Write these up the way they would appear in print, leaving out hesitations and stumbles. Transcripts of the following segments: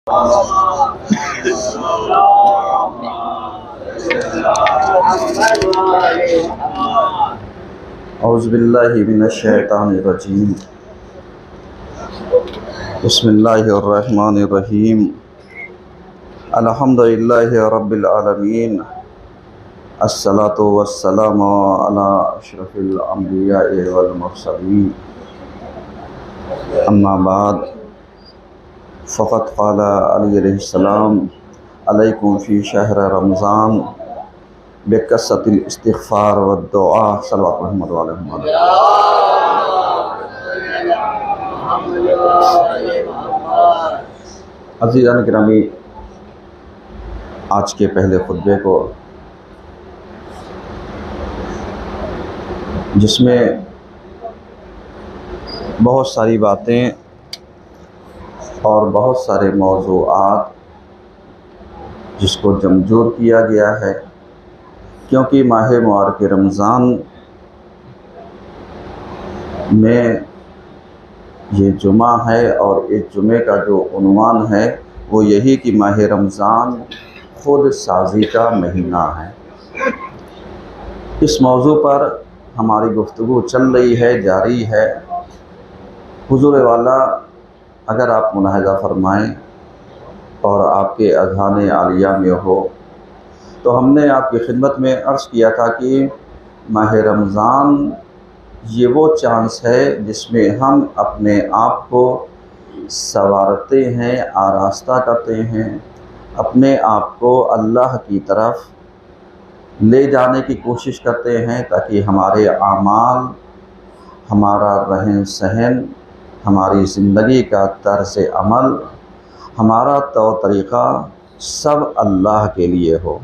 औज़ुबिल्लाहि मिनश्शैतानिर्रजीम। बिस्मिल्लाहिर्रहमानिर्रहीम। अल्हम्दुलिल्लाहि रब्बिल आलमीन। अस्सलातु वस्सलामु अला अशरफिल अंबिया'i वल मुरसलीन। अम्मा बाद फ़क़द क़ाला अली अलैहिस्सलाम अलैकुम फ़ी शहर रमज़ान बिकसरतिल इस्तिग़फ़ार वद्दुआ। सल्लल्लाहु अलैहि वसल्लम। अज़ीज़ान गिरामी, आज के पहले खुतबे को, जिसमें बहुत सारी बातें और बहुत सारे मौज़ूआत जिसको जमजूर किया गया है, क्योंकि माह मुबारक रमज़ान में ये जुमा है और इस जुमे का जो उन्वान है वो यही कि माह रमज़ान खुद साज़ी का महीना है। इस मौजू पर हमारी गुफ्तगू चल रही है, जारी है। हुज़ूर वाला अगर आप मुलाहिज़ा फ़रमाएँ और आपके अज़हान आलिया में हो तो हमने आपकी खिदमत में अर्ज़ किया था कि माह रमज़ान ये वो चांस है जिसमें हम अपने आप को संवारते हैं, आरास्ता करते हैं, अपने आप को अल्लाह की तरफ ले जाने की कोशिश करते हैं, ताकि हमारे आमाल, हमारा रहन सहन, हमारी ज़िंदगी का तर्ज़ अमल, हमारा तौर तरीक़ा सब अल्लाह के लिए हो।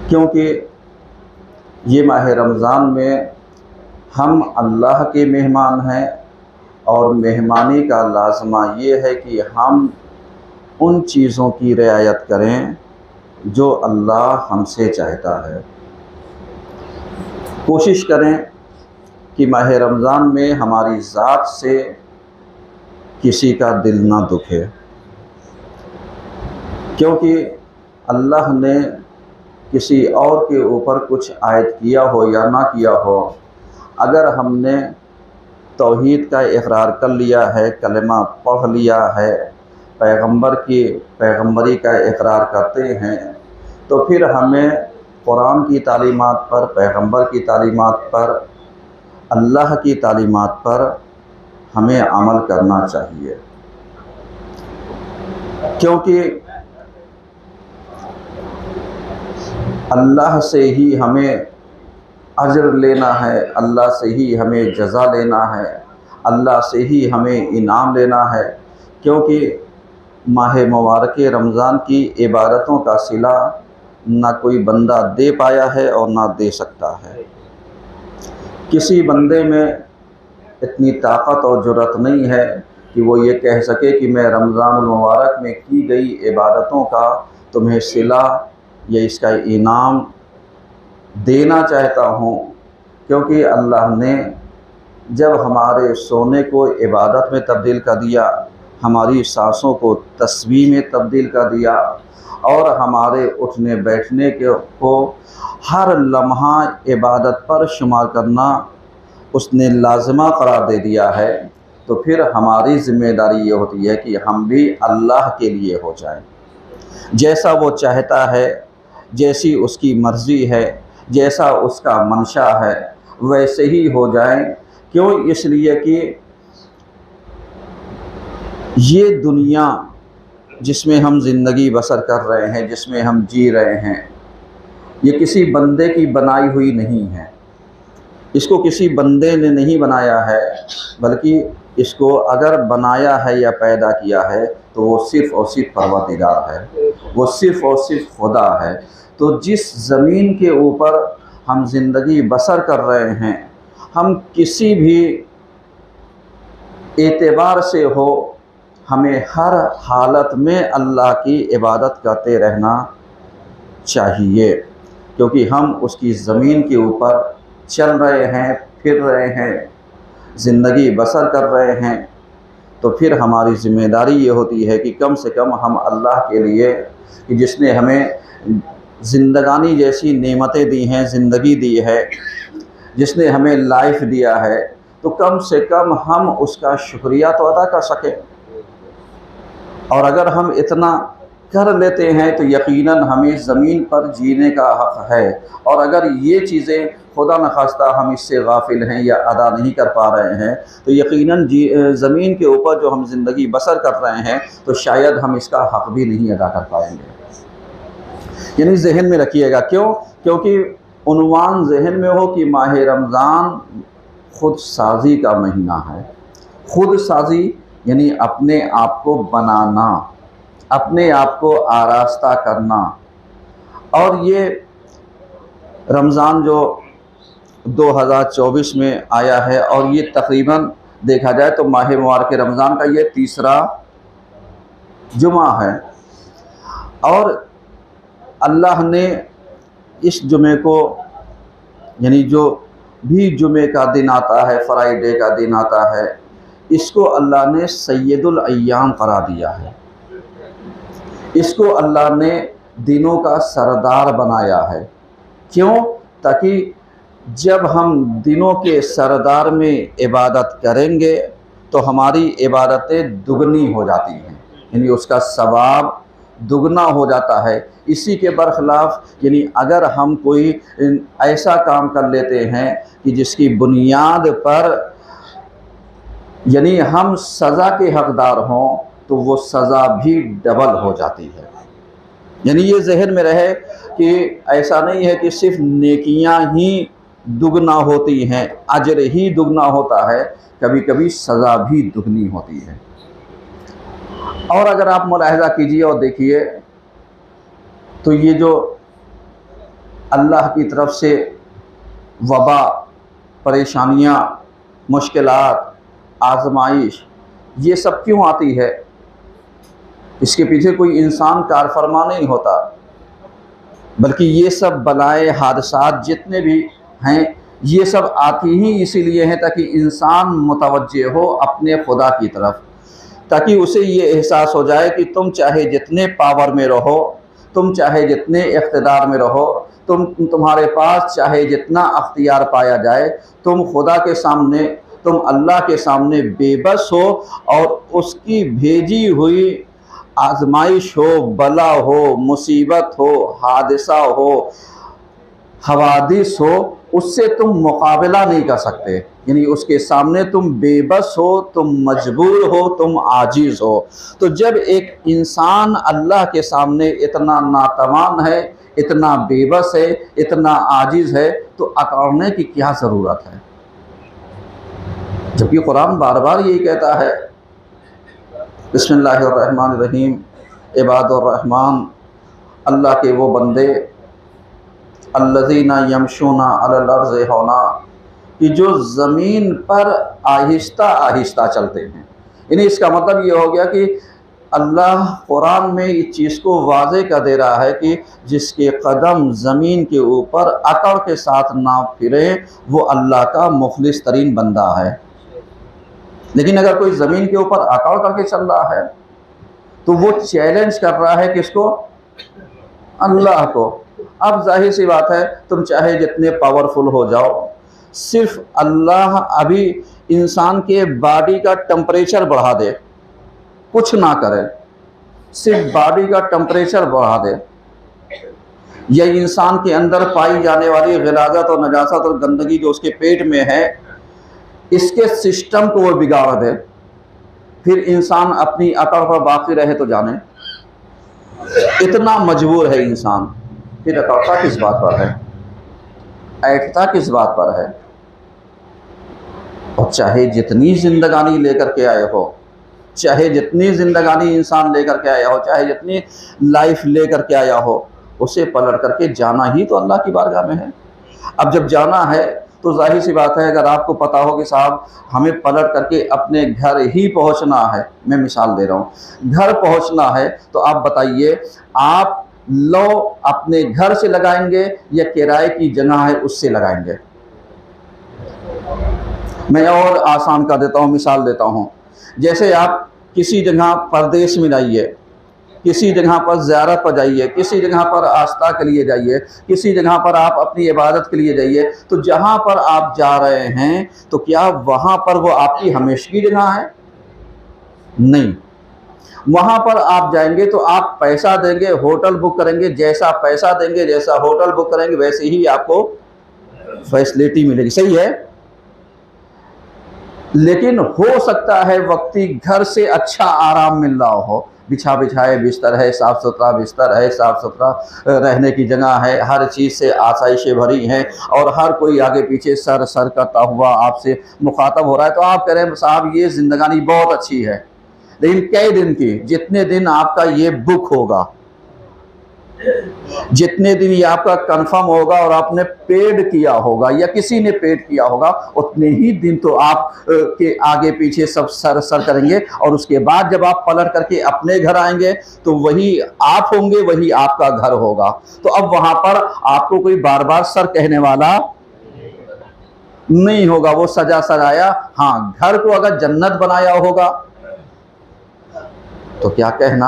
क्योंकि ये माह रमज़ान में हम अल्लाह के मेहमान हैं और मेहमानी का लाज़िमा ये है कि हम उन चीज़ों की रियायत करें जो अल्लाह हमसे चाहता है। कोशिश करें कि माह रमज़ान में हमारी ज़ात से किसी का दिल ना दुखे, क्योंकि अल्लाह ने किसी और के ऊपर कुछ आयत किया हो या ना किया हो, अगर हमने तौहीद का इकरार कर लिया है, कलमा पढ़ लिया है, पैगंबर की पैगंबरी का इकरार करते हैं, तो फिर हमें कुरान की तालीमात पर, पैगंबर की तालीमात पर, अल्लाह की तालीमात पर हमें अमल करना चाहिए। क्योंकि अल्लाह से ही हमें अजर लेना है, अल्लाह से ही हमें जज़ा लेना है, अल्लाह से ही हमें इनाम लेना है। क्योंकि माह मुबारक रमज़ान की इबादतों का सिला ना कोई बंदा दे पाया है और ना दे सकता है। किसी बंदे में इतनी ताकत और जुर्रत नहीं है कि वो ये कह सके कि मैं रमज़ान मुबारक में की गई इबादतों का तुम्हें सिला या इसका इनाम देना चाहता हूँ। क्योंकि अल्लाह ने जब हमारे सोने को इबादत में तब्दील कर दिया, हमारी सांसों को तस्बीह में तब्दील कर दिया और हमारे उठने बैठने को हर लम्हा इबादत पर शुमार करना उसने लाज़िमा करार दे दिया है, तो फिर हमारी ज़िम्मेदारी ये होती है कि हम भी अल्लाह के लिए हो जाएं। जैसा वो चाहता है, जैसी उसकी मर्ज़ी है, जैसा उसका मंशा है, वैसे ही हो जाएं। क्यों? इसलिए कि ये दुनिया जिसमें हम ज़िंदगी बसर कर रहे हैं, जिसमें हम जी रहे हैं, ये किसी बंदे की बनाई हुई नहीं है। इसको किसी बंदे ने नहीं बनाया है, बल्कि इसको अगर बनाया है या पैदा किया है तो वो सिर्फ़ और सिर्फ परवरदिगार है, वो सिर्फ़ और सिर्फ खुदा है। तो जिस ज़मीन के ऊपर हम ज़िंदगी बसर कर रहे हैं, हम किसी भी एतबार से हो, हमें हर हालत में अल्लाह की इबादत करते रहना चाहिए। क्योंकि हम उसकी ज़मीन के ऊपर चल रहे हैं, फिर रहे हैं, ज़िंदगी बसर कर रहे हैं। तो फिर हमारी ज़िम्मेदारी ये होती है कि कम से कम हम अल्लाह के लिए, कि जिसने हमें ज़िंदगानी जैसी नेमतें दी हैं, ज़िंदगी दी है, जिसने हमें लाइफ दिया है, तो कम से कम हम उसका शुक्रिया तो अदा कर सकें। और अगर हम इतना कर लेते हैं तो यकीनन हमें ज़मीन पर जीने का हक़ है। और अगर ये चीज़ें खुदा न खास्ता हम इससे गाफिल हैं या अदा नहीं कर पा रहे हैं, तो यकीनन ज़मीन के ऊपर जो हम ज़िंदगी बसर कर रहे हैं तो शायद हम इसका हक़ भी नहीं अदा कर पाएंगे। यानी जहन में रखिएगा, क्यों? क्योंकि उन्वान जहन में हो कि माह रमज़ान खुद साजी का महीना है। खुद साजी यानी अपने आप को बनाना, अपने आप को आरास्ता करना। और ये रमज़ान जो 2024 में आया है, और ये तकरीबन देखा जाए तो माह मुबारक रमज़ान का ये तीसरा जुमा है। और अल्लाह ने इस जुमे को, यानी जो भी जुमे का दिन आता है, फ्राइडे का दिन आता है, इसको अल्लाह ने सैयदुल अय्याम करार दिया है। इसको अल्लाह ने दिनों का सरदार बनाया है। क्यों? ताकि जब हम दिनों के सरदार में इबादत करेंगे तो हमारी इबादतें दुगनी हो जाती हैं, यानी उसका सवाब दुगना हो जाता है। इसी के बरखिलाफ़ यानी अगर हम कोई ऐसा काम कर लेते हैं कि जिसकी बुनियाद पर यानी हम सज़ा के हक़दार हों, तो वो सज़ा भी डबल हो जाती है। यानी ये जहन में रहे कि ऐसा नहीं है कि सिर्फ नेकियां ही दुगना होती हैं, अजर ही दुगना होता है, कभी कभी सज़ा भी दुगनी होती है। और अगर आप मुलाहिज़ा कीजिए और देखिए तो ये जो अल्लाह की तरफ से वबा, परेशानियाँ, मुश्किलात, आजमाइश, ये सब क्यों आती है? इसके पीछे कोई इंसान कारफरमा नहीं होता, बल्कि ये सब बलाएँ, हादसात जितने भी हैं, ये सब आती ही इसीलिए हैं ताकि इंसान मुतवज्जे हो अपने खुदा की तरफ, ताकि उसे ये एहसास हो जाए कि तुम चाहे जितने पावर में रहो, तुम चाहे जितने इख्तिदार में रहो, तुम्हारे पास चाहे जितना अख्तियार पाया जाए, तुम खुदा के सामने, तुम अल्लाह के सामने बेबस हो। और उसकी भेजी हुई आजमाइश हो, बला हो, मुसीबत हो, हादसा हो, हवादिस हो, उससे तुम मुकाबला नहीं कर सकते। यानी उसके सामने तुम बेबस हो, तुम मजबूर हो, तुम आजिज़ हो। तो जब एक इंसान अल्लाह के सामने इतना नातवान है, इतना बेबस है, इतना आजिज़ है, तो अकड़ने की क्या ज़रूरत है? जबकि कुरान बार बार यही कहता है, बिस्मिल्लाहिर्रहमानिर्रहीम, इबादुर्रहमान, अल्लाह के वो बंदे, अल्लज़ीना यमशूना अलल अर्ज़ि हौना, कि जो ज़मीन पर आहिस्ता आहिस्ता चलते हैं। यानी इसका मतलब ये हो गया कि अल्लाह कुरान में इस चीज़ को वाज़े कर दे रहा है कि जिसके कदम ज़मीन के ऊपर अकड़ के साथ ना फिरे, वो अल्लाह का मुखलिस तरीन बंदा है। लेकिन अगर कोई ज़मीन के ऊपर अकड़ करके चल रहा है तो वो चैलेंज कर रहा है किसको? अल्लाह को। अब जाहिर सी बात है, तुम चाहे जितने पावरफुल हो जाओ, सिर्फ अल्लाह अभी इंसान के बॉडी का टेम्परेचर बढ़ा दे, कुछ ना करे, सिर्फ बॉडी का टेम्परेचर बढ़ा दे, या इंसान के अंदर पाई जाने वाली गिलाज़त और नजासत और गंदगी जो उसके पेट में है, इसके सिस्टम को वो बिगाड़ दे, फिर इंसान अपनी अकड़ पर बाकी रहे तो जाने। इतना मजबूर है इंसान, फिर अकड़ता किस बात पर है? ऐठता किस बात पर है? और चाहे जितनी जिंदगानी लेकर के आए हो, चाहे जितनी जिंदगानी इंसान लेकर के आया हो, चाहे जितनी लाइफ लेकर के आया हो, उसे पलट करके जाना ही तो अल्लाह की बारगाह में है। अब जब जाना है तो जाहिर सी बात है, अगर आपको पता हो कि साहब हमें पलट करके अपने घर ही पहुंचना है, मैं मिसाल दे रहा हूँ, घर पहुंचना है, तो आप बताइए, आप लो अपने घर से लगाएंगे या किराए की जगह है उससे लगाएंगे? मैं और आसान कर देता हूँ, मिसाल देता हूँ, जैसे आप किसी जगह परदेश में जाइए, किसी जगह पर ज़ियारत पर जाइए, किसी जगह पर आस्था के लिए जाइए, किसी जगह पर आप अपनी इबादत के लिए जाइए, तो जहाँ पर आप जा रहे हैं तो क्या वहाँ पर वो आपकी हमेशगी जगह है? नहीं। वहाँ पर आप जाएंगे तो आप पैसा देंगे, होटल बुक करेंगे, जैसा पैसा देंगे, जैसा होटल बुक करेंगे, वैसे ही आपको फैसिलिटी मिलेगी। सही है। लेकिन हो सकता है वक्ती घर से अच्छा आराम मिल रहा हो, बिछा बिछाए बिस्तर है, साफ़ सुथरा बिस्तर है, साफ़ सुथरा रहने की जगह है, हर चीज़ से आसाइशें भरी हैं, और हर कोई आगे पीछे सर सर करता हुआ आपसे मुखातब हो रहा है, तो आप कह रहे हैं साहब ये जिंदगानी बहुत अच्छी है। लेकिन कई दिन की, जितने दिन आपका ये बुक होगा, जितने दिन ये आपका कंफर्म होगा और आपने पेड किया होगा या किसी ने पेड किया होगा, उतने ही दिन तो आप के आगे पीछे सब सर सर करेंगे, और उसके बाद जब आप पलट करके अपने घर आएंगे तो वही आप होंगे, वही आपका घर होगा। तो अब वहां पर आपको कोई बार बार सर कहने वाला नहीं होगा। वो सजा सजाया, हाँ, घर को अगर जन्नत बनाया होगा तो क्या कहना।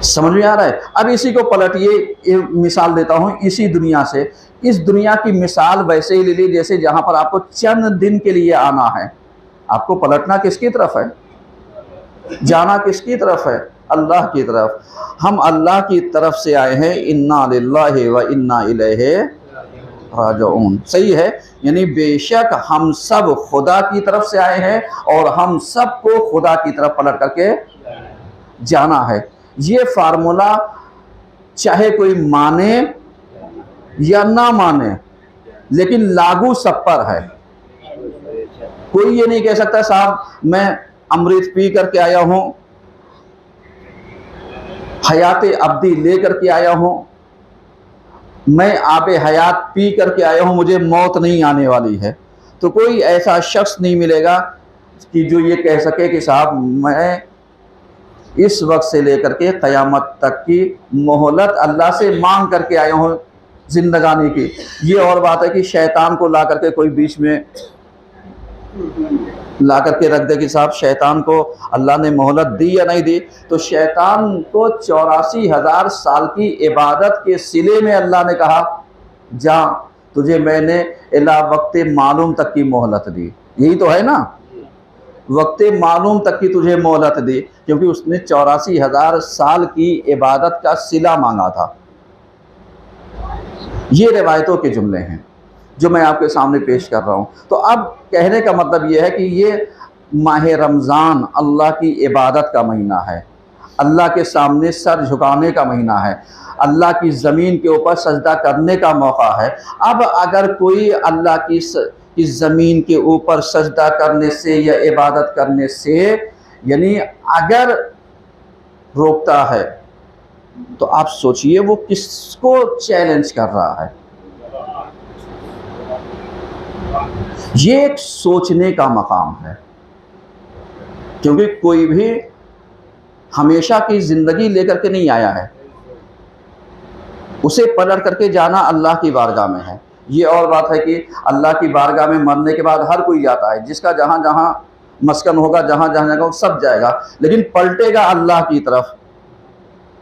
समझ में आ रहा है? अब इसी को पलटिए, मिसाल देता हूं इसी दुनिया से। इस दुनिया की मिसाल वैसे ही ले ली जैसे जहां पर आपको चंद दिन के लिए आना है। आपको पलटना किसकी तरफ है? जाना किसकी तरफ है? अल्लाह की तरफ। हम अल्लाह की तरफ से आए हैं, इन्ना लिल्लाहि व इन्ना इलैहि राजिऊन। सही है। यानी बेशक हम सब खुदा की तरफ से आए हैं और हम सबको खुदा की तरफ पलट करके जाना है। ये फार्मूला चाहे कोई माने या ना माने, लेकिन लागू सब पर है। कोई ये नहीं कह सकता साहब मैं अमृत पी करके आया हूं, हयाते अब्दी ले करके आया हूं, मैं आबे हयात पी करके आया हूं, मुझे मौत नहीं आने वाली है। तो कोई ऐसा शख्स नहीं मिलेगा कि जो ये कह सके कि साहब मैं इस वक्त से लेकर के क़यामत तक की मोहलत अल्लाह से मांग करके आया हूँ जिंदगानी की। ये और बात है कि शैतान को ला करके कोई बीच में ला करके रख दे कि साहब शैतान को अल्लाह ने मोहलत दी या नहीं दी। तो शैतान को 84,000 साल की इबादत के सिले में अल्लाह ने कहा जा, तुझे मैंने इला वक्त मालूम तक की मोहलत दी। यही तो है ना, वक्त मालूम तक की तुझे मोहलत दी, क्योंकि उसने 84,000 साल की इबादत का सिला मांगा था। ये रिवायतों के जुमले हैं जो मैं आपके सामने पेश कर रहा हूँ। तो अब कहने का मतलब ये है कि ये माह रमज़ान अल्लाह की इबादत का महीना है, अल्लाह के सामने सर झुकाने का महीना है, अल्लाह की ज़मीन के ऊपर सजदा करने का मौका है। अब अगर कोई अल्लाह की इस ज़मीन के ऊपर सजदा करने से या इबादत करने से यानी अगर रोकता है, तो आप सोचिए वो किसको चैलेंज कर रहा है। ये एक सोचने का मकाम है, क्योंकि कोई भी हमेशा की ज़िंदगी लेकर के नहीं आया है, उसे पलट करके जाना अल्लाह की बारगाह में है। ये और बात है कि अल्लाह की बारगाह में मरने के बाद हर कोई जाता है, जिसका जहाँ जहाँ मस्कन होगा, जहाँ जहाँ जगह सब जाएगा, लेकिन पलटेगा अल्लाह की तरफ,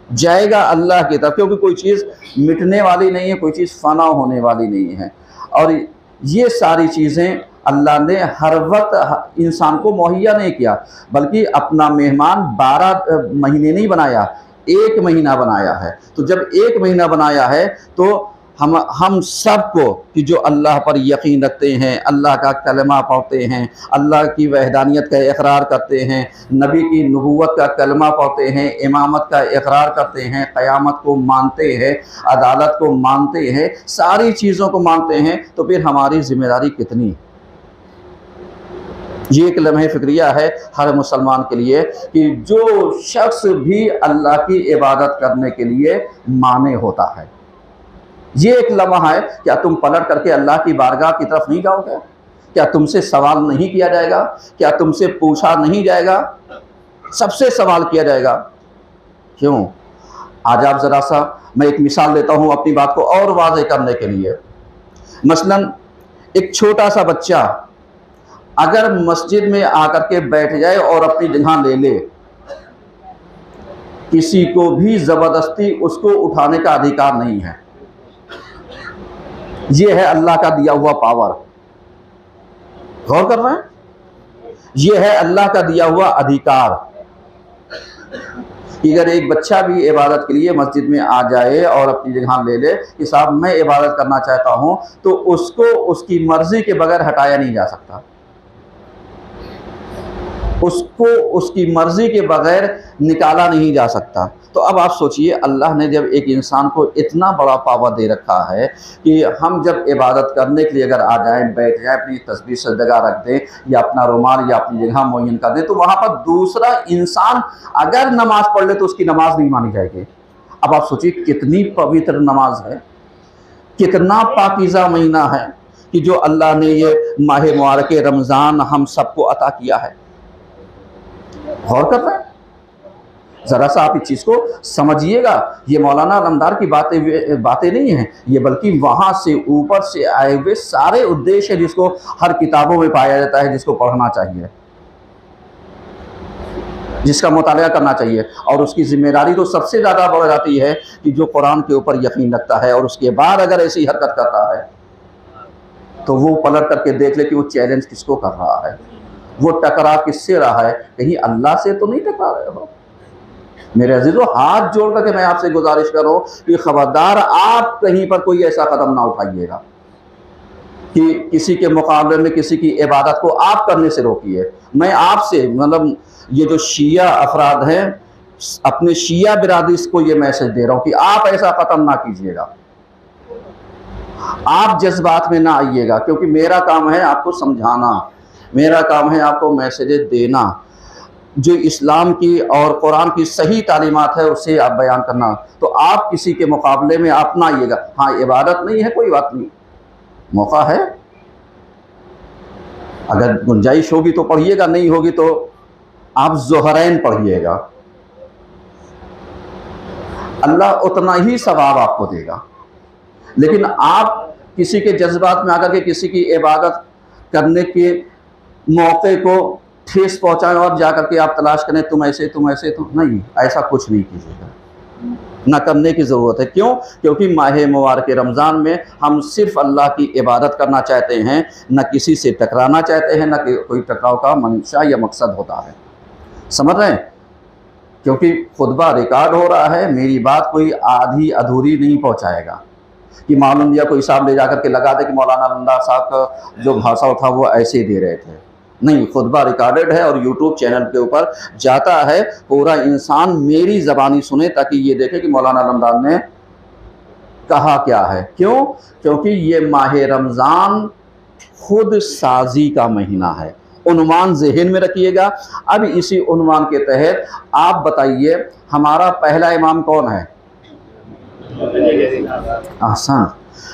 जाएगा अल्लाह की तरफ, क्योंकि कोई चीज़ मिटने वाली नहीं है, कोई चीज़ फना होने वाली नहीं है। और ये सारी चीज़ें अल्लाह ने हर वक्त इंसान को मुहैया नहीं किया, बल्कि अपना मेहमान 12 महीने नहीं बनाया, 1 महीना बनाया है। तो जब 1 महीना बनाया है तो हम सबको कि जो अल्लाह पर यकीन रखते हैं, अल्लाह का कलमा पढ़ते हैं, अल्लाह की वहदानियत का इकरार करते हैं, नबी की नबूवत का कलमा पढ़ते हैं, इमामत का इकरार करते हैं, क़यामत को मानते हैं, अदालत को मानते हैं, सारी चीज़ों को मानते हैं, तो फिर हमारी ज़िम्मेदारी कितनी। ये एक लम्हे फ़िक्रिया है हर मुसलमान के लिए कि जो शख्स भी अल्लाह की इबादत करने के लिए माने होता है, ये एक लम्हा है। क्या तुम पलट करके अल्लाह की बारगाह की तरफ नहीं जाओगे? क्या तुमसे सवाल नहीं किया जाएगा? क्या तुमसे पूछा नहीं जाएगा? सबसे सवाल किया जाएगा। क्यों? आज आप ज़रा सा मैं एक मिसाल देता हूँ अपनी बात को और वाज़ेह करने के लिए। मसलन एक छोटा सा बच्चा अगर मस्जिद में आकर के बैठ जाए और अपनी जगह ले ले, किसी को भी जबरदस्ती उसको उठाने का अधिकार नहीं है। ये है अल्लाह का दिया हुआ पावर। गौर कर रहे हैं? ये है अल्लाह का दिया हुआ अधिकार कि अगर एक बच्चा भी इबादत के लिए मस्जिद में आ जाए और अपनी जगह ले ले कि साहब मैं इबादत करना चाहता हूं, तो उसको उसकी मर्जी के बगैर हटाया नहीं जा सकता, उसको उसकी मर्जी के बगैर निकाला नहीं जा सकता। तो अब आप सोचिए, अल्लाह ने जब एक इंसान को इतना बड़ा पावर दे रखा है कि हम जब इबादत करने के लिए अगर आ जाएं, बैठ जाएं, अपनी तस्बीह सजदा रख दें या अपना रुमाल या अपनी जगह मुअय्यन कर दें, तो वहाँ पर दूसरा इंसान अगर नमाज पढ़ ले तो उसकी नमाज नहीं मानी जाएगी। अब आप सोचिए कितनी पवित्र नमाज है, कितना पाकीज़ा महीना है कि जो अल्लाह ने ये माह मुबारक रमज़ान हम सबको अता किया है। गौर कर रहे हैं? जरा सा आप इस चीज को समझिएगा। ये मौलाना अलमदार की बातें नहीं हैं, ये बल्कि वहां से ऊपर से आए हुए सारे उद्देश्य है जिसको हर किताबों में पाया जाता है, जिसको पढ़ना चाहिए, जिसका मुताला करना चाहिए। और उसकी जिम्मेदारी तो सबसे ज्यादा बढ़ जाती है कि जो कुरान के ऊपर यकीन रखता है और उसके बाद अगर ऐसी हरकत करता है तो वो पलट करके देख ले कि वो चैलेंज किसको कर रहा है, वो टकरा किससे रहा है, कहीं अल्लाह से तो नहीं टकरा रहे हो। मेरे अजीजों, हाथ जोड़ करके मैं आपसे गुजारिश कर रहा हूं कि खबरदार आप कहीं पर कोई ऐसा कदम ना उठाइएगा कि किसी के मुकाबले में किसी की इबादत को आप करने से रोकिए। मैं आपसे मतलब ये जो शिया अफराद हैं, अपने शिया बिरादरी को ये मैसेज दे रहा हूं कि आप ऐसा कदम ना कीजिएगा, आप जज्बात में ना आइएगा, क्योंकि मेरा काम है आपको समझाना, मेरा काम है आपको मैसेजेस देना, जो इस्लाम की और कुरान की सही तालीमात है उससे आप बयान करना। तो आप किसी के मुकाबले में आप ना आइएगा। हाँ, इबादत नहीं है, कोई बात नहीं, मौका है, अगर गुंजाइश होगी तो पढ़िएगा, नहीं होगी तो आप ज़ोहरैन पढ़िएगा, अल्लाह उतना ही सवाब आपको देगा। लेकिन आप किसी के जज्बात में आकर के किसी की इबादत करने के मौके को ठेस पहुंचाएं और जाकर के आप तलाश करें तुम ऐसे तो नहीं, ऐसा कुछ नहीं कीजिएगा, ना करने की ज़रूरत है। क्यों? क्योंकि माह मुबारक रमज़ान में हम सिर्फ अल्लाह की इबादत करना चाहते हैं, न किसी से टकराना चाहते हैं, न कोई टकराव का मंशा या मकसद होता है। समझ रहे हैं? क्योंकि खुतबा रिकॉर्ड हो रहा है, मेरी बात कोई आधी अधूरी नहीं पहुँचाएगा कि मालूम या कोई साहब ले जाकर के लगा दे कि मौलाना अलमदार साहब का जो भाषण था वो ऐसे ही दे रहे थे। नहीं, खुतबा रिकॉर्डेड है और यूट्यूब चैनल के ऊपर जाता है, पूरा इंसान मेरी ज़बानी सुने ताकि ये देखे कि मौलाना अलमदार ने कहा क्या है। क्यों? क्योंकि ये माह रमज़ान खुद साजी का महीना है। उन्वान ज़हन में रखिएगा। अब इसी उन्वान के तहत आप बताइए हमारा पहला इमाम कौन है? आसान,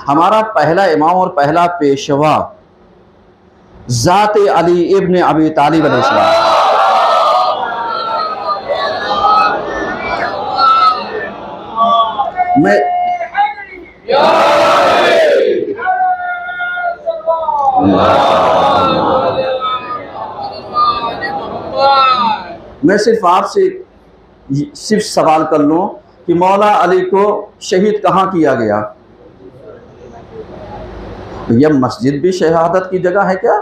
हमारा पहला इमाम और पहला पेशवा ज़ात अली इब्न अबी तालिब अलैहिस्सलाम। मैं सिर्फ आपसे सिर्फ सवाल कर लूं कि मौला अली को शहीद कहाँ किया गया? यह मस्जिद भी शहादत की जगह है क्या?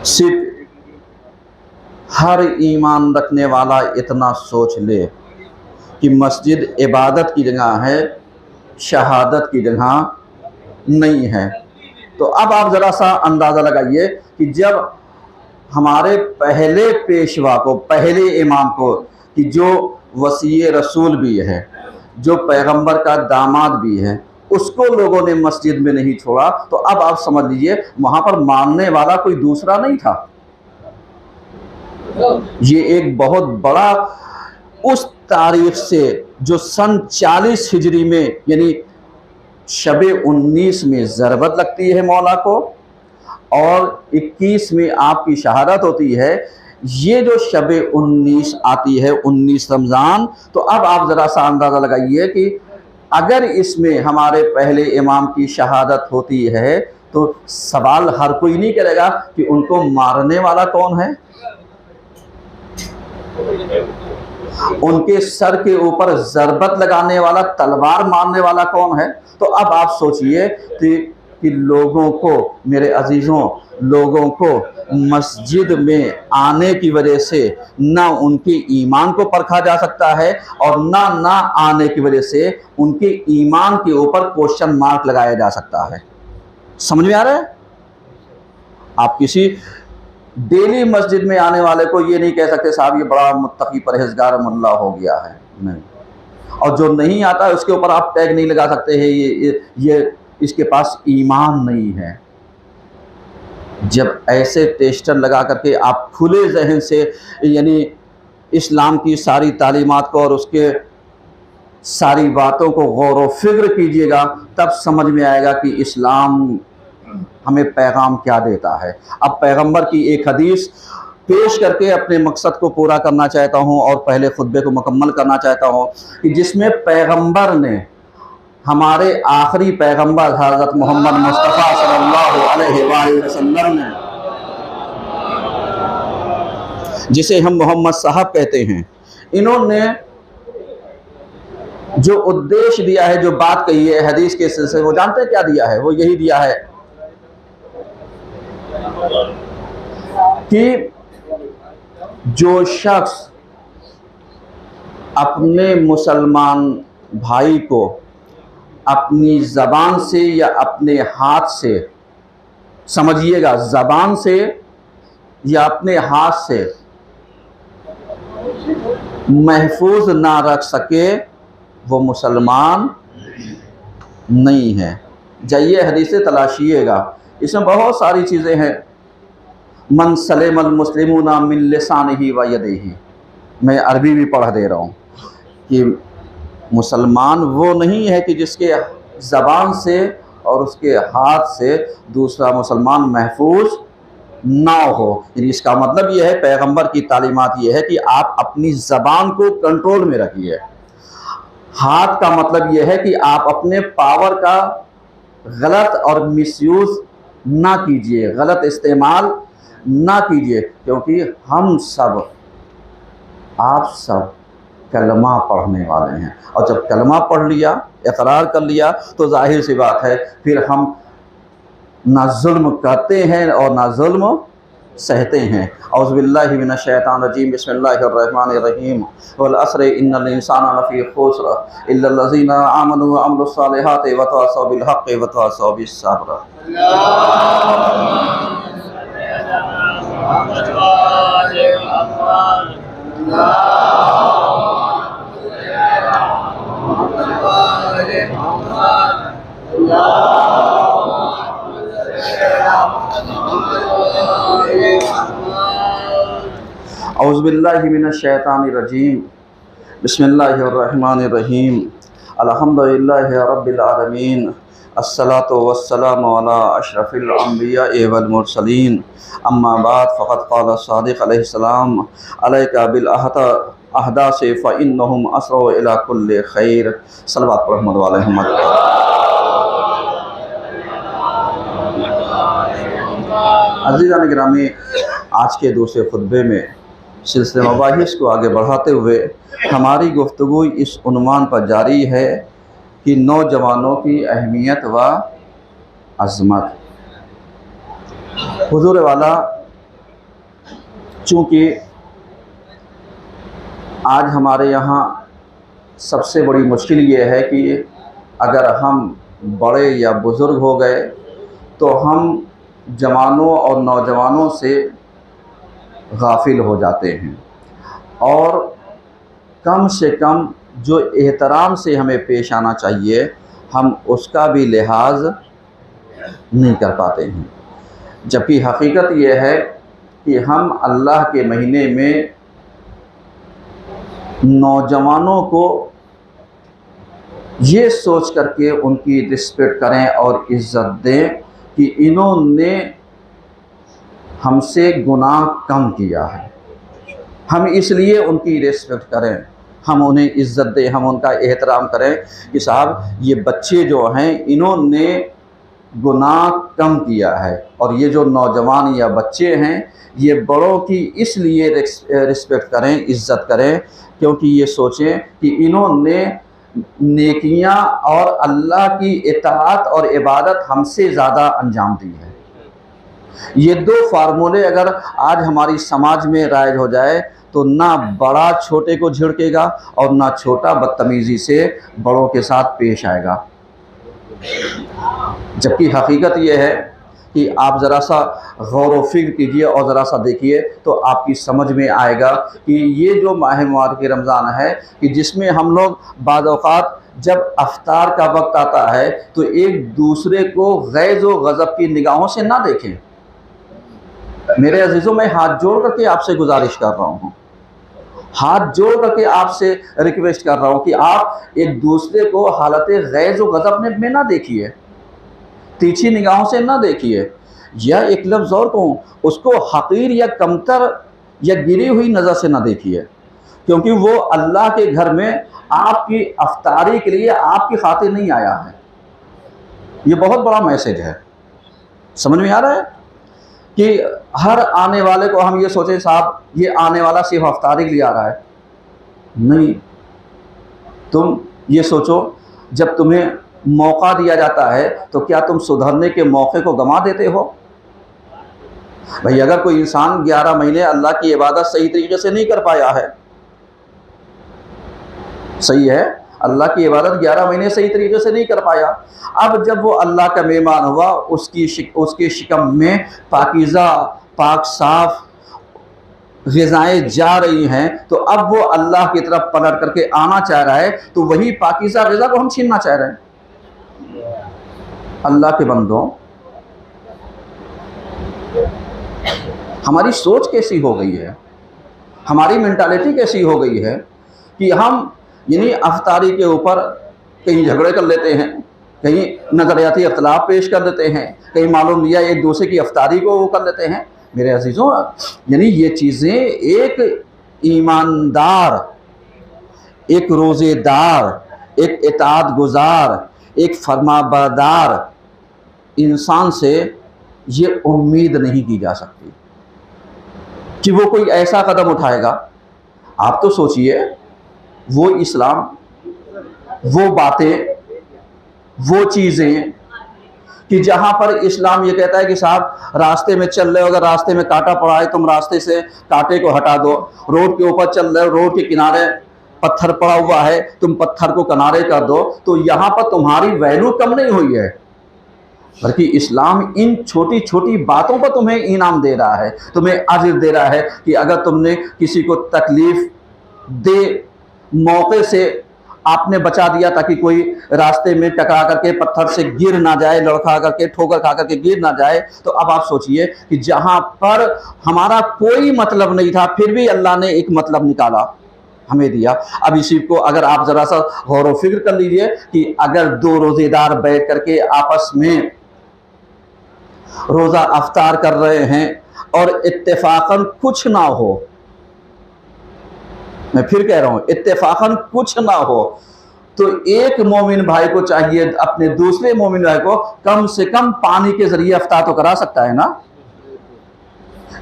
सिर्फ हर ईमान रखने वाला इतना सोच ले कि मस्जिद इबादत की जगह है, शहादत की जगह नहीं है। तो अब आप ज़रा सा अंदाज़ा लगाइए कि जब हमारे पहले पेशवा को, पहले इमाम को, कि जो वसीए रसूल भी है, जो पैगंबर का दामाद भी है, उसको लोगों ने मस्जिद में नहीं छोड़ा, तो अब आप समझ लीजिए वहां पर मानने वाला कोई दूसरा नहीं था। ये एक बहुत बड़ा उस तारीख से जो सन 40 हिजरी में यानी शबे 19 में ज़रबत लगती है मौला को और 21 में आपकी शहादत होती है, ये जो शबे 19 आती है, 19 रमज़ान, तो अब आप ज़रा सा अंदाज़ा लगाइए कि अगर इसमें हमारे पहले इमाम की शहादत होती है तो सवाल हर कोई नहीं करेगा कि उनको मारने वाला कौन है, उनके सर के ऊपर ज़रबत लगाने वाला, तलवार मारने वाला कौन है। तो अब आप सोचिए कि लोगों को, मेरे अजीज़ों, लोगों को मस्जिद में आने की वजह से ना उनके ईमान को परखा जा सकता है और ना आने की वजह से उनके ईमान के ऊपर क्वेश्चन मार्क लगाया जा सकता है। समझ में आ रहा है? आप किसी डेली मस्जिद में आने वाले को ये नहीं कह सकते साहब ये बड़ा मुत्तकी परहेजगार मुल्ला हो गया है, नहीं। और जो नहीं आता है उसके ऊपर आप टैग नहीं लगा सकते हैं ये इसके पास ईमान नहीं है। जब ऐसे टेस्टर लगा करके आप खुले जहन से यानी इस्लाम की सारी तालीमात को और उसके सारी बातों को गौर व फिक्र कीजिएगा, तब समझ में आएगा कि इस्लाम हमें पैगाम क्या देता है। अब पैगंबर की एक हदीस पेश करके अपने मकसद को पूरा करना चाहता हूं और पहले खुतबे को मुकम्मल करना चाहता हूं कि जिसमें पैगंबर ने, हमारे आखिरी पैगंबर हज़रत मोहम्मद मुस्तफ़ा सल्लल्लाहु अलैहि वसल्लम ने, जिसे हम मोहम्मद साहब कहते हैं, इन्होंने जो उद्देश्य दिया है, जो बात कही है हदीस के सिलसिले, वो जानते हैं क्या दिया है? वो यही दिया है कि जो शख्स अपने मुसलमान भाई को अपनी ज़बान से या अपने हाथ से, समझिएगा, ज़बान से या अपने हाथ से महफूज ना रख सके वो मुसलमान नहीं है। जाइए हदीसें तलाशिएगा, इसमें बहुत सारी चीज़ें हैं। मन सलेमल मुस्लिमूना मिन लिसानिही व यदिही, मैं अरबी भी पढ़ दे रहा हूँ कि मुसलमान वो नहीं है कि जिसके ज़बान से और उसके हाथ से दूसरा मुसलमान महफूज ना हो। यानी इसका मतलब ये है, पैगंबर की तालीमात ये है कि आप अपनी ज़बान को कंट्रोल में रखिए। हाथ का मतलब ये है कि आप अपने पावर का गलत और मिसयूज़ ना कीजिए, गलत इस्तेमाल ना कीजिए, क्योंकि हम सब, आप सब कलमा पढ़ने वाले हैं। और जब कलमा पढ़ लिया, इकरार कर लिया, तो जाहिर सी बात है फिर हम ना जुल्म करते हैं और ना जुल्म सहते हैं। औज़ु बिल्लाहि मिनश शैतानिर रजीम, बिस्मिल्लाहिर रहमानिर रहीम, वल अस्र इन्नल इंसाना लफ़ी खुस्र इल्लल लज़ीना आमनु व अमिलुस सालिहाति व तवासौ बिल हक़्क़ि व तवासौ बिस सब्र। औज़ुबिल्लाहि मिनश शैतानिर रजीम, बिस्मिल्लाहिर रहमानिर रहीम, अल्हम्दुलिल्लाहि रब्बिल आलमीन, अस्सलातु वस्सलामु अला अशरफिल अंबिया वल मुरसलीन, अम्मा बाद फ़क़द क़ाल सादिक़ अलैहिस्सलाम, अलैका बिल अहदास फ़इन्नहुम असरउ इला कुल्लि खैर। सल्लल्लाहु अलैहि वसल्लम। अज़ीज़ान गिरामी, आज के दूसरे खुतबे में सिलसिले मबाहिस को आगे बढ़ाते हुए हमारी गुफ्तगू इस उन्वान पर जारी है कि नौजवानों की अहमियत व अज़मत। हुज़ूर वाला, चूँकि आज हमारे यहाँ सबसे बड़ी मुश्किल ये है कि अगर हम बड़े या बुज़ुर्ग हो गए तो हम जवानों और नौजवानों से गाफिल हो जाते हैं और कम से कम जो एहतराम से हमें पेश आना चाहिए हम उसका भी लिहाज नहीं कर पाते हैं। जबकि हकीकत यह है कि हम अल्लाह के महीने में नौजवानों को ये सोच करके उनकी रिस्पेक्ट करें और इज़्ज़त दें कि इन्होंने हमसे गुनाह कम किया है, हम इसलिए उनकी रिस्पेक्ट करें, हम उन्हें इज़्ज़त दें, हम उनका एहतराम करें कि साहब ये बच्चे जो हैं इन्होंने गुनाह कम किया है। और ये जो नौजवान या बच्चे हैं, ये बड़ों की इसलिए रिस्पेक्ट करें, इज़्ज़त करें, क्योंकि ये सोचें कि इन्होंने नेकियां और अल्लाह की इताअत और इबादत हमसे ज़्यादा अंजाम दी है। ये दो फार्मूले अगर आज हमारी समाज में राइज हो जाए तो ना बड़ा छोटे को झिड़केगा और ना छोटा बदतमीज़ी से बड़ों के साथ पेश आएगा। जबकि हकीकत ये है कि आप ज़रा सा गौर व फिक्र कीजिए और ज़रा सा देखिए तो आपकी समझ में आएगा कि ये जो माह मुबारक रमज़ान है कि जिसमें हम लोग बाद औक़ात जब अफ्तार का वक्त आता है तो एक दूसरे को गैज़ व गज़ब की निगाहों से ना देखें। मेरे अजीज़ों, मैं हाथ जोड़ करके आपसे गुजारिश कर रहा हूँ, हाथ जोड़ करके आपसे रिक्वेस्ट कर रहा हूँ कि आप एक दूसरे को हालत गैज़ व गज़ब में ना देखिए, तीखी निगाहों से ना देखिए, या एक लफ्ज़ और कहूँ, उसको हक़ीर या कमतर या गिरी हुई नज़र से ना देखिए, क्योंकि वो अल्लाह के घर में आपकी अफ्तारी के लिए आपकी खातिर नहीं आया है। ये बहुत बड़ा मैसेज है। समझ में आ रहा है कि हर आने वाले को हम ये सोचें साहब ये आने वाला सिर्फ अफ्तारी के लिए आ रहा है। नहीं, तुम ये सोचो जब तुम्हें मौका दिया जाता है तो क्या तुम सुधरने के मौके को गंवा देते हो? भाई, अगर कोई इंसान 11 महीने अल्लाह की इबादत सही तरीके से नहीं कर पाया है, सही है, अल्लाह की इबादत 11 महीने सही तरीके से नहीं कर पाया, अब जब वो अल्लाह का मेहमान हुआ, उसके शिकम में पाकीज़ा पाक साफ ग़िज़ाएँ जा रही हैं, तो अब वो अल्लाह की तरफ पलट करके आना चाह रहा है, तो वही पाकीज़ा ग़िज़ा को हम छीनना चाह रहे हैं। अल्लाह के बंदों, हमारी सोच कैसी हो गई है, हमारी मेंटालिटी कैसी हो गई है कि हम यानी अफ्तारी के ऊपर कहीं झगड़े कर लेते हैं, कहीं नज़रियाती अख्तिलाफ पेश कर देते हैं, कहीं मालूम लिया एक दूसरे की अफ्तारी को वो कर लेते हैं। मेरे अजीज़ों, यानी ये चीज़ें एक ईमानदार, एक रोज़ेदार, एक इताअत गुज़ार, एक फरमाबरदार इंसान से ये उम्मीद नहीं की जा सकती कि वो कोई ऐसा कदम उठाएगा। आप तो सोचिए, वो इस्लाम, वो बातें, वो चीज़ें कि जहाँ पर इस्लाम ये कहता है कि साहब रास्ते में चल रहे हो, अगर रास्ते में कांटा पड़ा है तुम रास्ते से कांटे को हटा दो, रोड के ऊपर चल रहे हो, रोड के किनारे पत्थर पड़ा हुआ है, तुम पत्थर को किनारे कर दो, तो यहाँ पर तुम्हारी वैल्यू कम नहीं हुई है, बल्कि इस्लाम इन छोटी छोटी बातों पर तुम्हें इनाम दे रहा है, तुम्हें अजर दे रहा है कि अगर तुमने किसी को तकलीफ़ दे मौके से आपने बचा दिया ताकि कोई रास्ते में टकरा करके पत्थर से गिर ना जाए, लड़खड़ा करके ठोकर खा करके गिर ना जाए, तो अब आप सोचिए कि जहाँ पर हमारा कोई मतलब नहीं था फिर भी अल्लाह ने एक मतलब निकाला, हमें दिया। अब इसी को अगर आप ज़रा सा गौर व फिक्र कर लीजिए कि अगर दो रोज़ेदार बैठ करके आपस में रोज़ा अफ्तार कर रहे हैं और इत्तेफाकन कुछ ना हो, मैं फिर कह रहा हूँ इत्तेफाकन कुछ ना हो, तो एक मोमिन भाई को चाहिए अपने दूसरे मोमिन भाई को कम से कम पानी के जरिए अफ्तार तो करा सकता है ना।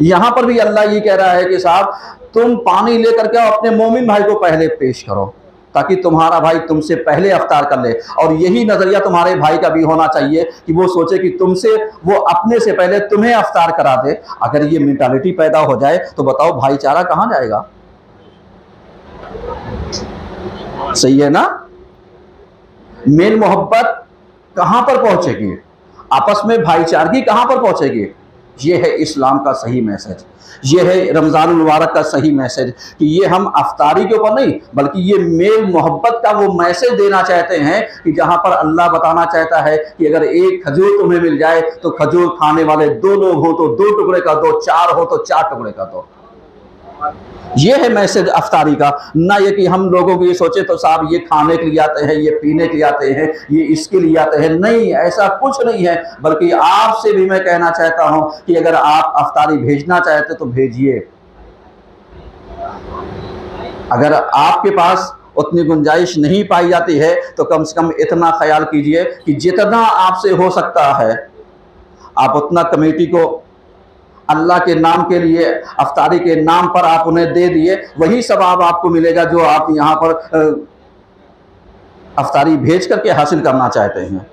यहां पर भी अल्लाह ये कह रहा है कि साहब तुम पानी लेकर के अपने मोमिन भाई को पहले पेश करो ताकि तुम्हारा भाई तुमसे पहले अफ्तार कर ले। और यही नजरिया तुम्हारे भाई का भी होना चाहिए कि वो सोचे कि तुमसे, वो अपने से पहले तुम्हें अफ्तार करा दे। अगर ये मेंटालिटी पैदा हो जाए तो बताओ भाईचारा कहां जाएगा? सही है ना? मेल मोहब्बत कहां पर पहुंचेगी? आपस में भाईचारगी कहां पर पहुंचेगी? ये है इस्लाम का सही मैसेज, ये है रमज़ान मुबारक का सही मैसेज कि ये हम अफ्तारी के ऊपर नहीं बल्कि ये मेल मोहब्बत का वो मैसेज देना चाहते हैं कि जहां पर अल्लाह बताना चाहता है कि अगर एक खजूर तुम्हें मिल जाए तो खजूर खाने वाले 2 लोग हो तो 2 टुकड़े का दो, 4 हो तो 4 टुकड़े का दो। ये है मैसेज अफ्तारी का, ना ये कि हम लोगों को ये सोचे तो साहब ये खाने के लिए आते हैं, ये पीने के लिए आते हैं, ये इसके लिए आते हैं। नहीं, ऐसा कुछ नहीं है, बल्कि आपसे भी मैं कहना चाहता हूं कि अगर आप अफ्तारी भेजना चाहते तो भेजिए। अगर आपके पास उतनी गुंजाइश नहीं पाई जाती है, तो कम से कम इतना ख्याल कीजिए कि जितना आपसे हो सकता है आप उतना कमेटी को अल्लाह के नाम के लिए, अफ्तारी के नाम पर आप उन्हें दे दिए, वही सवाब आपको मिलेगा जो आप यहाँ पर अफ्तारी भेज करके हासिल करना चाहते हैं।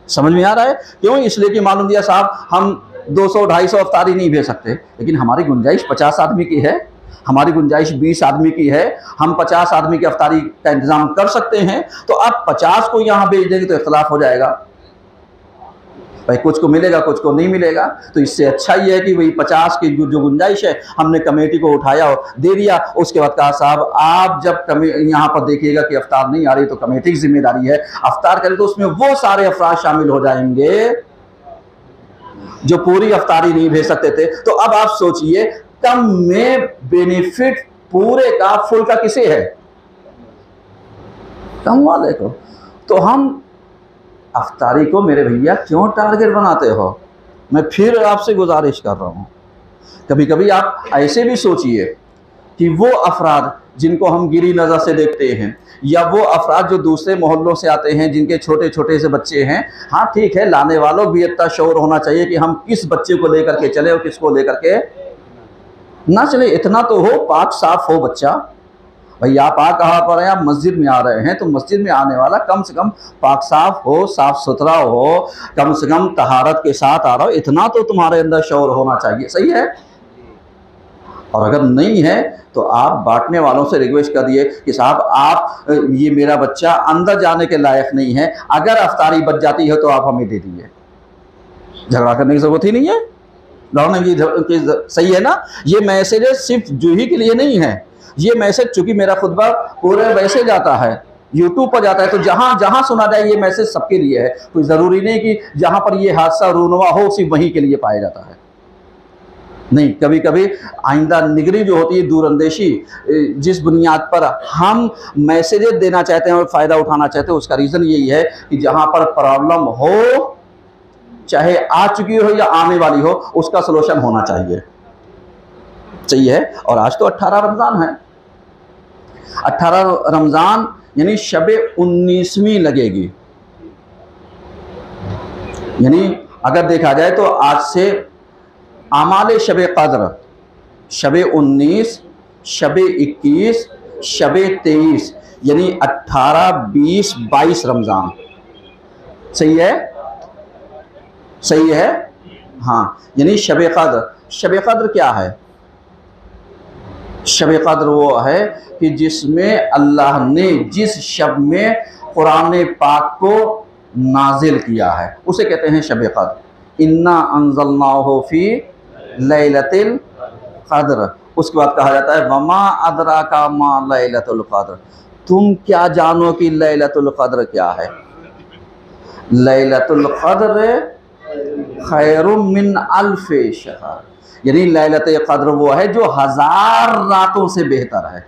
समझ में आ रहा है? क्यों? इसलिए कि मालूम दिया साहब हम 200-250 अफ्तारी नहीं भेज सकते, लेकिन हमारी गुंजाइश 50 आदमी की है, हमारी गुंजाइश 20 आदमी की है, हम 50 आदमी की अफ्तारी का इंतजाम कर सकते हैं। तो आप 50 को यहाँ भेज देंगे तो इख्तलाफ हो जाएगा, भाई कुछ को मिलेगा कुछ को नहीं मिलेगा। तो इससे अच्छा ये है कि वही 50 की जो गुंजाइश है हमने कमेटी को उठाया और दे दिया। उसके बाद कहा साहब आप जब यहाँ पर देखिएगा कि अफ्तार नहीं आ रही तो कमेटी की जिम्मेदारी है, अफ्तार करें तो उसमें वो सारे अफराद शामिल हो जाएंगे जो पूरी अफ्तारी नहीं भेज सकते थे। तो अब आप सोचिए कम में बेनिफिट पूरे का फुल का किसे है? कम वाले को। तो हम अफ्तारी को मेरे भैया क्यों टारगेट बनाते हो? मैं फिर आपसे गुजारिश कर रहा हूँ, कभी कभी आप ऐसे भी सोचिए कि वो अफराद जिनको हम गिरी नज़र से देखते हैं, या वो अफराद जो दूसरे मोहल्लों से आते हैं जिनके छोटे छोटे से बच्चे हैं, हाँ ठीक है, लाने वालों भी इतना शौर होना चाहिए कि हम किस बच्चे को लेकर के चले और किसको लेकर के ना चले। इतना तो हो, पाक साफ हो बच्चा। भाई आप कहाँ पर हैं? आप मस्जिद में आ रहे हैं तो मस्जिद में आने वाला कम से कम पाक साफ हो, साफ सुथरा हो, कम से कम तहारत के साथ आ रहा हो, इतना तो तुम्हारे अंदर शौर होना चाहिए। सही है? और अगर नहीं है तो आप बांटने वालों से रिक्वेस्ट कर दिए कि साहब आप ये मेरा बच्चा अंदर जाने के लायक नहीं है, अगर अफ्तारी बच जाती है तो आप हमें दे दीजिए। झगड़ा करने की जरूरत ही नहीं है, लड़ने की सही है ना? ये मैसेज सिर्फ जूही के लिए नहीं है, ये मैसेज चूंकि मेरा खुतबा पूरे वैसे जाता है, यूट्यूब पर जाता है, तो जहाँ जहाँ सुना जाए ये मैसेज सबके लिए है। कोई ज़रूरी नहीं कि जहाँ पर ये हादसा रूनुमा हो सिर्फ वहीं के लिए पाया जाता है, नहीं। कभी कभी आइंदा निगरी जो होती है, दूरअंदेशी, जिस बुनियाद पर हम मैसेजेस देना चाहते हैं और फ़ायदा उठाना चाहते हैं, उसका रीज़न यही है कि जहाँ पर प्रॉब्लम हो, चाहे आ चुकी हो या आने वाली हो, उसका सलूशन होना चाहिए। सही है? और आज तो 18 रमज़ान है, 18 रमज़ान यानी शबे 19वीं लगेगी। यानी अगर देखा जाए तो आज से आमाले शबे कद्र, शबे 19, शबे 21, शबे 23, यानी 18, 20, 22 रमज़ान। सही है? सही है? हाँ, यानी शबे कद्र। शबे कद्र क्या है? शब कद्र वो है कि जिसमें अल्लाह ने जिस शब में कुरान पाक को नाजिल किया है उसे कहते हैं शब कद्र। इन्ना अंज़लनाहु फी लैलतिल क़द्र। उसके बाद कहा जाता है वमा अदराका मा लैलतुल क़द्र, तुम क्या जानो कि लैलतुल क़द्र क्या है? लैलतुल क़द्र खैरुम मिन अल्फ़ि शहर, यानी लैलतुल क़द्र वो है जो 1000 रातों से बेहतर है।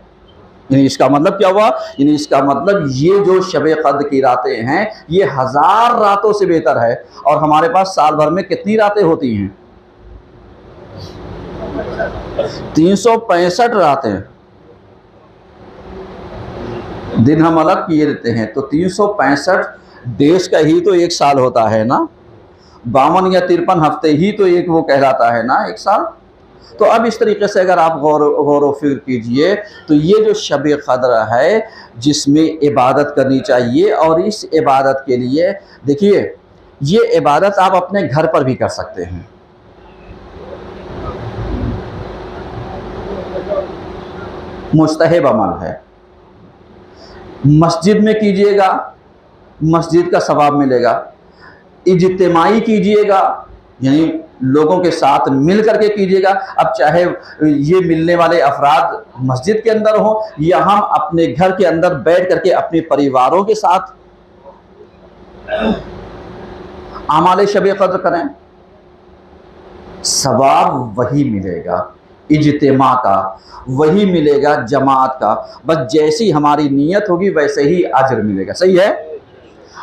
यानी इसका मतलब क्या हुआ? यानी इसका मतलब ये जो शब कद्र की रातें हैं ये 1000 रातों से बेहतर है। और हमारे पास साल भर में कितनी रातें होती हैं? 365 रातें। दिन हम अलग किए देते हैं, तो 365 देश का ही तो एक साल होता है ना, 52 या 53 हफ्ते ही तो एक वो कहलाता है ना एक साल। तो अब इस तरीके से अगर आप गौर व फिक्र कीजिए तो ये जो शब कद्र है जिसमें इबादत करनी चाहिए, और इस इबादत के लिए देखिए ये इबादत आप अपने घर पर भी कर सकते हैं। मुस्तहब अमल है, मस्जिद में कीजिएगा मस्जिद का सवाब मिलेगा, इज्तिमाई कीजिएगा यानी लोगों के साथ मिल करके कीजिएगा। अब चाहे ये मिलने वाले अफराद मस्जिद के अंदर हो या हम अपने घर के अंदर बैठ करके अपने परिवारों के साथ आमाले शब कद्र करें, सवाब वही मिलेगा, इज्तिमा का वही मिलेगा, जमात का। बस जैसी हमारी नीयत होगी वैसे ही अजर मिलेगा। सही है?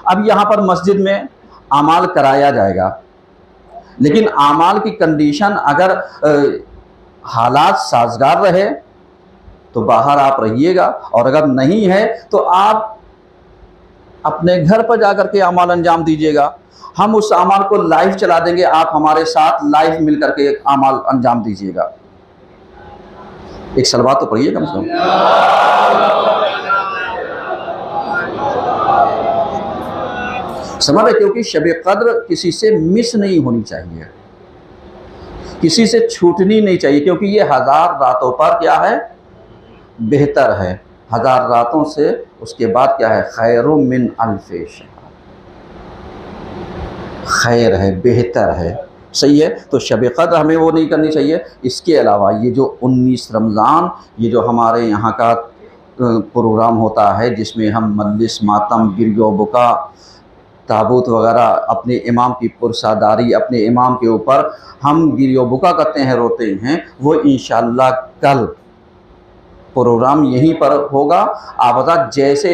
अब यहाँ पर मस्जिद में आमाल कराया जाएगा, लेकिन आमाल की कंडीशन अगर हालात साजगार रहे, तो बाहर आप रहिएगा, और अगर नहीं है तो आप अपने घर पर जाकर के अमाल अंजाम दीजिएगा। हम उस अमाल को लाइव चला देंगे, आप हमारे साथ लाइव मिल करके अमाल अंजाम दीजिएगा। एक सलवात तो पढ़िए कम से कम। समझ रहे, क्योंकि शब कद्र किसी से मिस नहीं होनी चाहिए, किसी से छूटनी नहीं चाहिए, क्योंकि ये 1000 रातों पर क्या है, बेहतर है। 1000 रातों से उसके बाद क्या है, खैरुम मिन अल्फे शहर, खैर है, बेहतर है, सही है। तो शब कद्र हमें वो नहीं करनी चाहिए। इसके अलावा ये जो 19 रमज़ान, ये जो हमारे यहाँ का प्रोग्राम होता है जिसमें हम मजलिस, मातम, गिरयो बुका, ताबूत वगैरह, अपने इमाम की पुरसादारी, अपने इमाम के ऊपर हम गिरियो बुका करते हैं, रोते हैं, वो इंशाअल्लाह कल प्रोग्राम यहीं पर होगा। आप बता, जैसे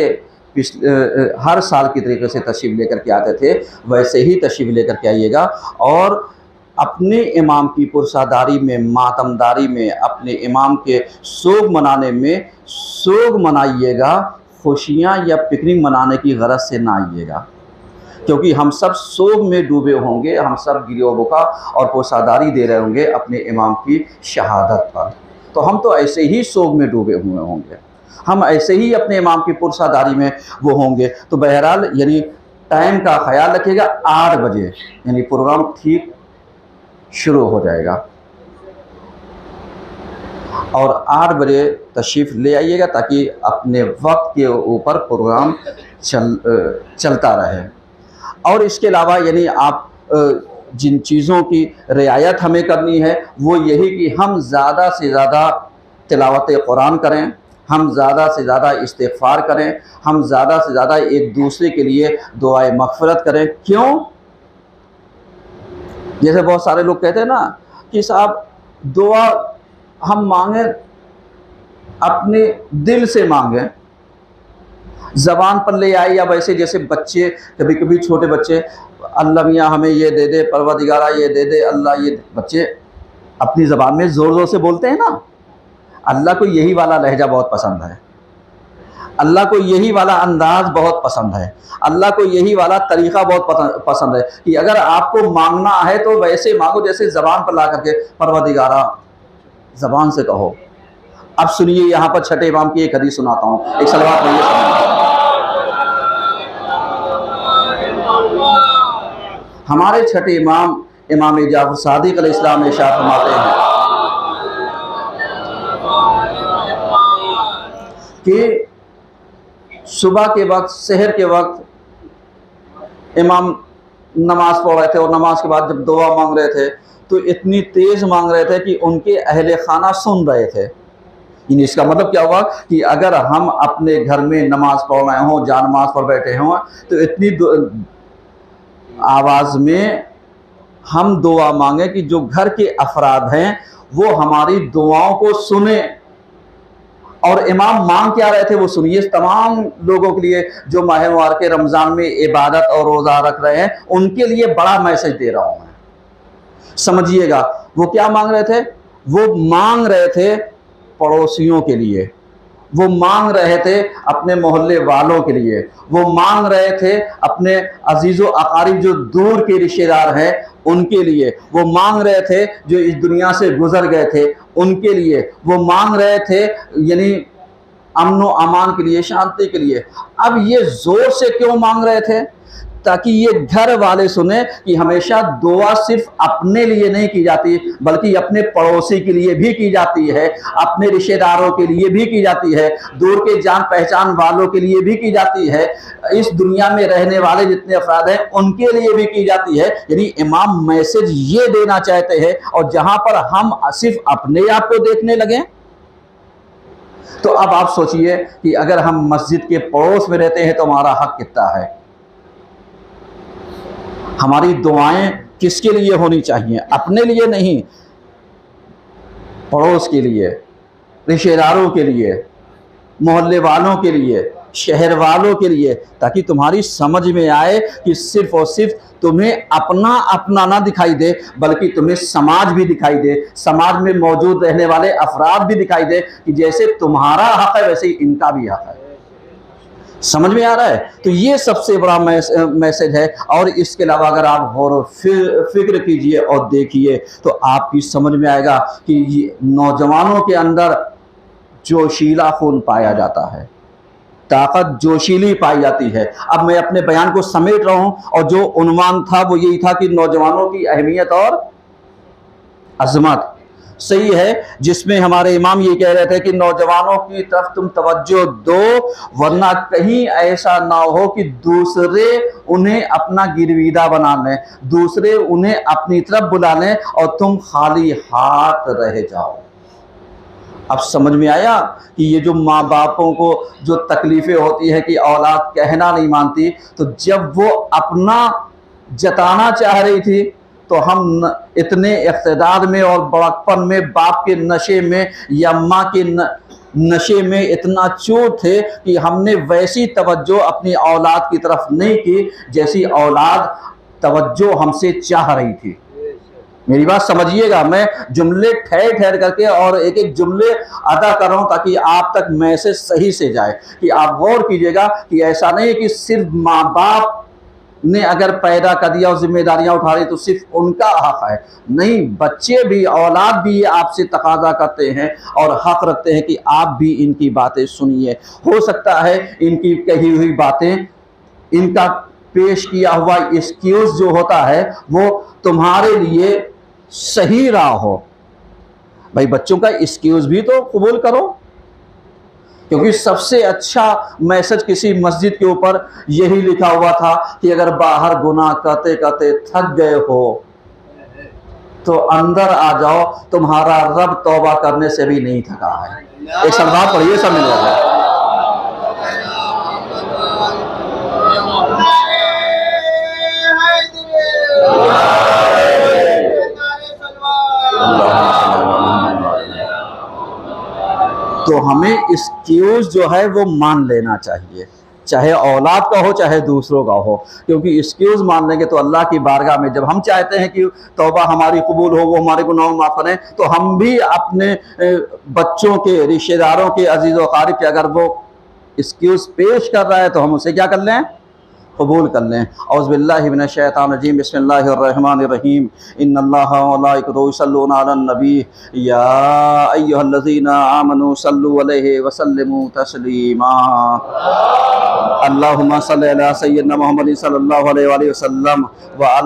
हर साल की तरीके से तशरीफ़ लेकर के आते थे वैसे ही तशरीफ़ लेकर के आइएगा, और अपने इमाम की पुरसादारी में, मातमदारी में, अपने इमाम के सोग मनाने में सोग मनाइएगा, खुशियाँ या पिकनिक मनाने की गरज से ना आइएगा, क्योंकि हम सब सोग में डूबे होंगे, हम सब गिरियो बुका और पुरसादारी दे रहे होंगे अपने इमाम की शहादत पर। तो हम तो ऐसे ही सोग में डूबे हुए होंगे, हम ऐसे ही अपने इमाम की पुरसादारी में वो होंगे। तो बहरहाल यानी टाइम का ख्याल रखिएगा, 8 बजे यानी प्रोग्राम ठीक शुरू हो जाएगा, और 8 बजे तशरीफ़ ले आइएगा ताकि अपने वक्त के ऊपर प्रोग्राम चलता रहे। और इसके अलावा यानी आप जिन चीज़ों की रियायत हमें करनी है वो यही कि हम ज़्यादा से ज़्यादा तिलावत कुरान करें, हम ज़्यादा से ज़्यादा इस्तिग़फ़ार करें, हम ज़्यादा से ज़्यादा एक दूसरे के लिए दुआए मग़फ़िरत करें। क्यों? जैसे बहुत सारे लोग कहते हैं ना कि साहब दुआ हम मांगे, अपने दिल से मांगें, ज़बान पर ले आए, या वैसे जैसे बच्चे, कभी कभी छोटे बच्चे, अल्लाह मियाँ हमें ये दे दे, परवरदिगारा ये दे दे, अल्लाह ये, बच्चे अपनी ज़बान में ज़ोर ज़ोर से बोलते हैं ना। अल्लाह को यही वाला लहजा बहुत पसंद है, अल्लाह को यही वाला अंदाज़ बहुत पसंद है, अल्लाह को यही वाला तरीक़ा बहुत पसंद है कि अगर आपको मांगना है तो वैसे मांगो जैसे ज़बान पर ला करके परवरदिगारा, ज़बान से कहो। अब सुनिए, यहाँ पर छठे इमाम की एक हदीस सुनाता हूँ, एक सलवात में ये हमारे छठे इमाम इमाम जाफ़र सादिक़ अलैहिस्सलाम ने इरशाद फरमाते हैं कि सुबह के वक्त, सहर के वक्त इमाम नमाज़ पढ़ रहे थे, और नमाज के बाद जब दुआ मांग रहे थे तो इतनी तेज़ मांग रहे थे कि उनके अहले खाना सुन रहे थे। इसका मतलब क्या हुआ कि अगर हम अपने घर में नमाज पढ़ रहे हों, जा नमाज पर बैठे हों, तो इतनी आवाज़ में हम दुआ मांगे कि जो घर के अफराद हैं वो हमारी दुआओं को सुने। और इमाम मांग क्या रहे थे वो सुनिए, तमाम लोगों के लिए जो माह मुबारक रमज़ान में इबादत और रोज़ा रख रहे हैं उनके लिए बड़ा मैसेज दे रहा हूँ मैं, समझिएगा। वो क्या मांग रहे थे? वो मांग रहे थे पड़ोसियों के लिए, वो मांग रहे थे अपने मोहल्ले वालों के लिए, वो मांग रहे थे अपने अजीज़ो अकारिब जो दूर के रिश्तेदार हैं उनके लिए, वो मांग रहे थे जो इस दुनिया से गुजर गए थे उनके लिए, वो मांग रहे थे यानी अमन व अमान के लिए, शांति के लिए। अब ये ज़ोर से क्यों मांग रहे थे? ताकि ये घर वाले सुने कि हमेशा दुआ सिर्फ अपने लिए नहीं की जाती बल्कि अपने पड़ोसी के लिए भी की जाती है, अपने रिश्तेदारों के लिए भी की जाती है, दूर के जान पहचान वालों के लिए भी की जाती है, इस दुनिया में रहने वाले जितने अफराद हैं उनके लिए भी की जाती है। यानी इमाम मैसेज ये देना चाहते हैं, और जहां पर हम सिर्फ अपने आप को देखने लगे तो अब आप सोचिए कि अगर हम मस्जिद के पड़ोस में रहते हैं तो हमारा हक कितना है। हमारी दुआएं किसके लिए होनी चाहिए? अपने लिए नहीं, पड़ोस के लिए, रिश्तेदारों के लिए, मोहल्ले वालों के लिए। शहर वालों के लिए, ताकि तुम्हारी समझ में आए कि सिर्फ और सिर्फ तुम्हें अपना अपना ना दिखाई दे, बल्कि तुम्हें समाज भी दिखाई दे, समाज में मौजूद रहने वाले अफराद भी दिखाई दे कि जैसे तुम्हारा हक है वैसे ही इनका भी हक है। समझ में आ रहा है? तो ये सबसे बड़ा मैसेज है। और इसके अलावा अगर आप गौर फिक्र कीजिए और देखिए तो आपकी समझ में आएगा कि ये नौजवानों के अंदर जोशीला खून पाया जाता है, ताकत जोशीली पाई जाती है। अब मैं अपने बयान को समेट रहा हूं और जो उन्वान था वो यही था कि नौजवानों की अहमियत और अजमत, सही है, जिसमें हमारे इमाम ये कह रहे थे कि नौजवानों की तरफ तुम तवज्जो दो, वरना कहीं ऐसा ना हो कि दूसरे उन्हें अपना गिरविदा बना लें, दूसरे उन्हें अपनी तरफ बुला लें और तुम खाली हाथ रह जाओ। अब समझ में आया कि ये जो माँ बापों को जो तकलीफें होती है कि औलाद कहना नहीं मानती, तो जब वो अपना जताना चाह रही थी तो हम इतने इक़्तिदार में और बड़कपन में, बाप के नशे में या माँ के नशे में इतना चूर थे कि हमने वैसी तवज्जो अपनी औलाद की तरफ नहीं की जैसी औलाद तवज्जो हमसे चाह रही थी। मेरी बात समझिएगा, मैं जुमले ठहर ठहर करके और एक एक जुमले अदा कर रहा हूँ ताकि आप तक मैसेज सही से जाए। कि आप गौर कीजिएगा कि ऐसा नहीं है कि सिर्फ माँ बाप ने अगर पैदा कर दिया और जिम्मेदारियां उठा रही तो सिर्फ उनका हक है, नहीं, बच्चे भी, औलाद भी आपसे तकाजा करते हैं और हक रखते हैं कि आप भी इनकी बातें सुनिए। हो सकता है इनकी कही हुई बातें, इनका पेश किया हुआ एक्सक्यूज जो होता है वो तुम्हारे लिए सही रहा हो। भाई बच्चों का एक्सक्यूज भी तो कबूल करो, क्योंकि सबसे अच्छा मैसेज किसी मस्जिद के ऊपर यही लिखा हुआ था कि अगर बाहर गुनाह करते करते थक गए हो तो अंदर आ जाओ, तुम्हारा रब तौबा करने से भी नहीं थका है। एक सलवात पढ़िए सब मिल जाएगा। तो हमें एक्सक्यूज जो है वो मान लेना चाहिए, चाहे औलाद का हो चाहे दूसरों का हो, क्योंकि एक्सक्यूज मान लेंगे तो अल्लाह की बारगाह में जब हम चाहते हैं कि तौबा हमारी कबूल हो, वो हमारे गुनाह माफ करें, तो हम भी अपने बच्चों के, रिश्तेदारों के, अजीज़ व क़ारिब के अगर वो एक्सक्यूज पेश कर रहा है तो हम उसे क्या कर लें, कबूल कर लें। औज़ु बिल्लाहि मिनश शैतानिर रजीम, बिस्मिल्लाहिर रहमानिर रहीम, इन्नल्लाहा व मलाइकतहु युसल्लूना अलन नबी या अय्युहल्लज़ीना आमनू सल्लु अलैहि व सल्लिमू तस्लीमा। अल्लाहुम्मा सल्लि अला सय्यिदिना मुहम्मदिन सल्लल्लाहु अलैहि वसल्लम व अला